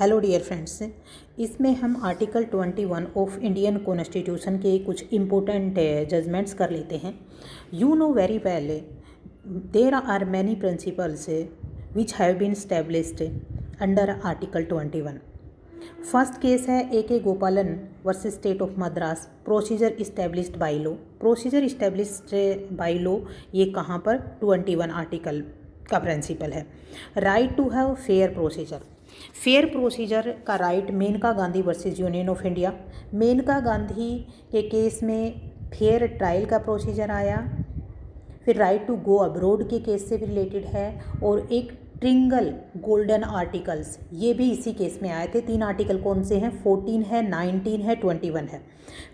Hello dear friends, इसमें हम article 21 of Indian constitution के कुछ इम्पोर्टेंट जजमेंट्स कर लेते हैं। You know very well there are many principles which have been established under article 21। First case है a Gopalan versus state of Madras, procedure established by law. Procedure established by law ये कहाँ पर 21 article का principle है। Right to have fair procedure. Fair procedure का right Maneka Gandhi versus union of India. Maneka Gandhi के case में fair trial का प्रोसीजर आया। फिर राइट टू गो अब्रोड के केस से भी रिलेटेड है और एक ट्रिंगल गोल्डन आर्टिकल्स ये भी इसी केस में आए थे। 3 आर्टिकल कौन से हैं? 14 है, 19 है, 21 है।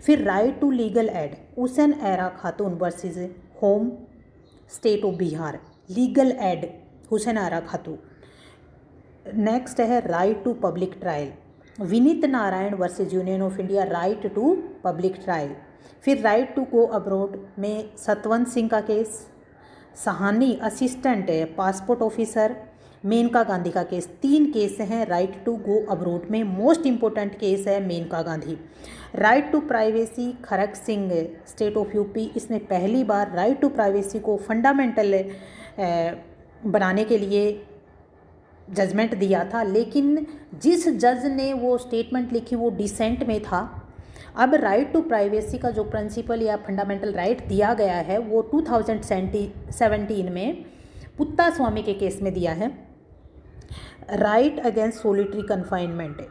फिर right to legal aid Hussainara Khatoon versus home state of Bihar, legal aid Hussainara Khatoon. Next है right to public trial, Vineet Narayan versus union of India, right to public trial. फिर राइट टू गो अब्रोड में सतवंत सिंह का case, Sawhney assistant passport officer, Maneka Gandhi का case. 3 case हैं right to go abroad में। Most important case है Maneka Gandhi. Right to privacy Kharak Singh state of UP, इसने पहली बार राइट टू प्राइवेसी को फंडामेंटल बनाने के लिए जजमेंट दिया था, लेकिन जिस जज ने वो स्टेटमेंट लिखी वो डिसेंट में था। अब राइट टू प्राइवेसी का जो प्रिंसिपल या फंडामेंटल राइट दिया गया है वो 2017 में पुत्ता स्वामी के केस में दिया है। Right against solitary confinement,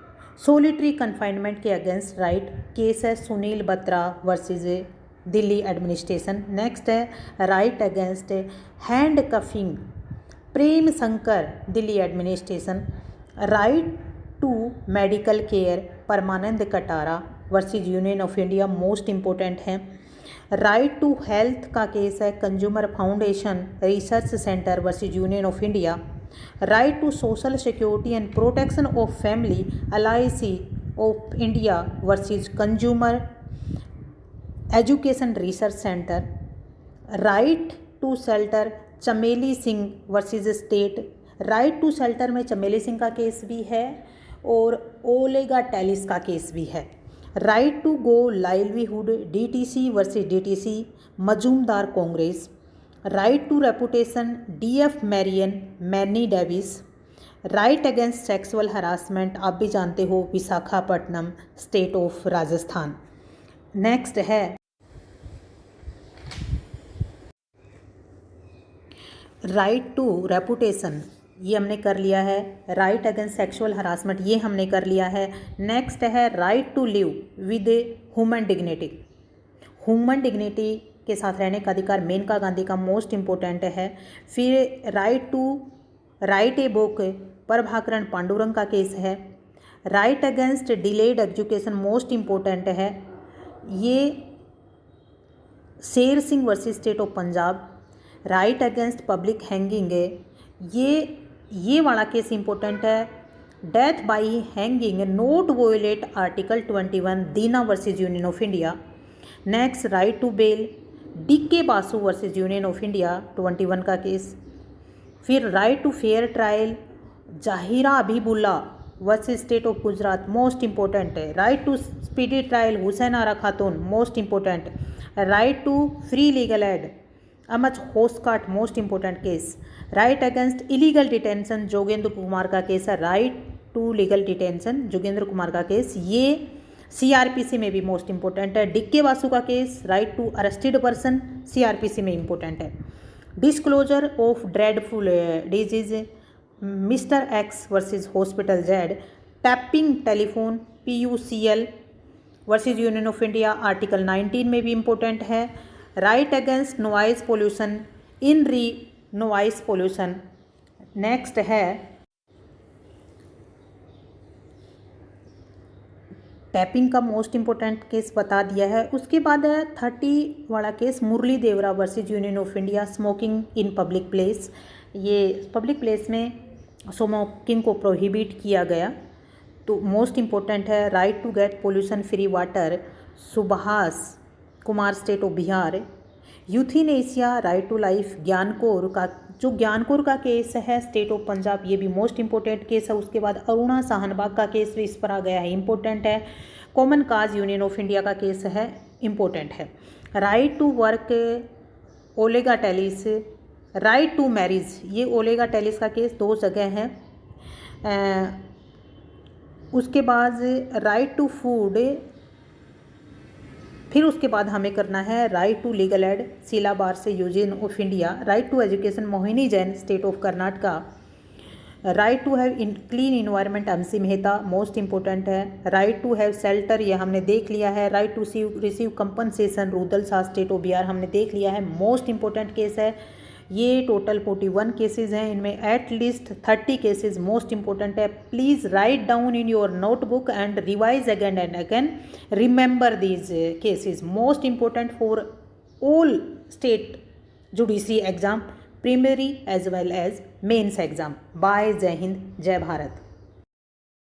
solitary confinement के अगेंस्ट राइट केस है Sunil Batra versus Delhi administration. Next है right against handcuffing, Prem Shankar Delhi administration. Right to medical care Parmanand Katara versus union of India, most important है। राइट टू हेल्थ का case है consumer foundation research centre versus union of India. Right to social security and protection of family LIC of India versus consumer education research centre. Right to shelter Chameli Singh versus state, right to shelter में चमेली सिंह का case भी है और ओलेगा टेलिस का case भी है। Right to go livelihood DTC versus DTC Majumdar Congress. Right to reputation DF Marion Minnie Davis. Right against sexual harassment आप भी जानते हो Visakhapatnam state of Rajasthan. Next है राइट टू रेपुटेशन, ये हमने कर लिया है। राइट अगेंस्ट सेक्सुअल हरासमेंट ये हमने कर लिया है। नेक्स्ट है right to live with human dignity, human dignity के साथ रहने का अधिकार मेनका गांधी का मोस्ट इम्पोर्टेंट है। फिर right a book Prabhakaran Pandurang का केस है। Right against delayed education most important है, ये Sher Singh versus state of Punjab. Right against public hanging है, ये वाला केस इम्पोर्टेंट है। Death by hanging not violate article 21 Deena versus union of India. Next right to bail DK Basu versus union of India 21 का case. फिर right to fair trial Zahira Habibullah versus state of Gujarat, most important है। Right to speedy trial Hussain Ara Khatoon, most important. Right to free legal aid M H Hoskot, most important case. Right against illegal detention Jogendra Kumar का case है। Right to legal detention Jogendra Kumar का case ये CRPC में भी most important है। DK Basu का case right to arrested person CRPC में important है। Disclosure of dreadful disease mister X versus hospital Z। Tapping telephone PUCL versus union of India article 19 में भी इम्पोर्टेंट है। Right against noise pollution in re noise pollution. Next है tapping का most important case बता दिया है। उसके बाद है 30 वाला case Murli Deora versus union of India, smoking in public place. ये पब्लिक प्लेस में स्मोकिंग को प्रोहिबिट किया गया तो मोस्ट इम्पोर्टेंट है। Right to get pollution free water Subhash Kumar state of Bihar. यूथीनेशिया right to life ज्ञान कौर का जो ज्ञानपुर का केस है स्टेट ऑफ पंजाब, ये भी मोस्ट इंपॉर्टेंट केस है। उसके बाद अरुणा शाहनबाग का केस भी इस पर आ गया है, इंपॉर्टेंट है। Common cause union of India का केस है, इंपॉर्टेंट है। Right to work Olga Tellis, right to marriage, ये ओलेगा टेलिस का केस 2 जगह है। उसके बाद राइट टू फूड, फिर उसके बाद हमें करना है right to legal aid Sheela Barse union of India, right to education Mohini Jain state of Karnataka, right to have clean environment MC Mehta, most important है। राइट टू हैव शेल्टर, ये हमने देख लिया है। Right to receive compensation Rudal Shah state of Bihar, हमने देख लिया है, मोस्ट इंपॉर्टेंट केस है। ये टोटल 41 केसेस हैं, इनमें at least 30 cases most important है। Please write down in your notebook and revise again and again, remember these cases, most important for all state judiciary exam, primary as well as mains exam. Bye, Jai Hind, Jai Bharat.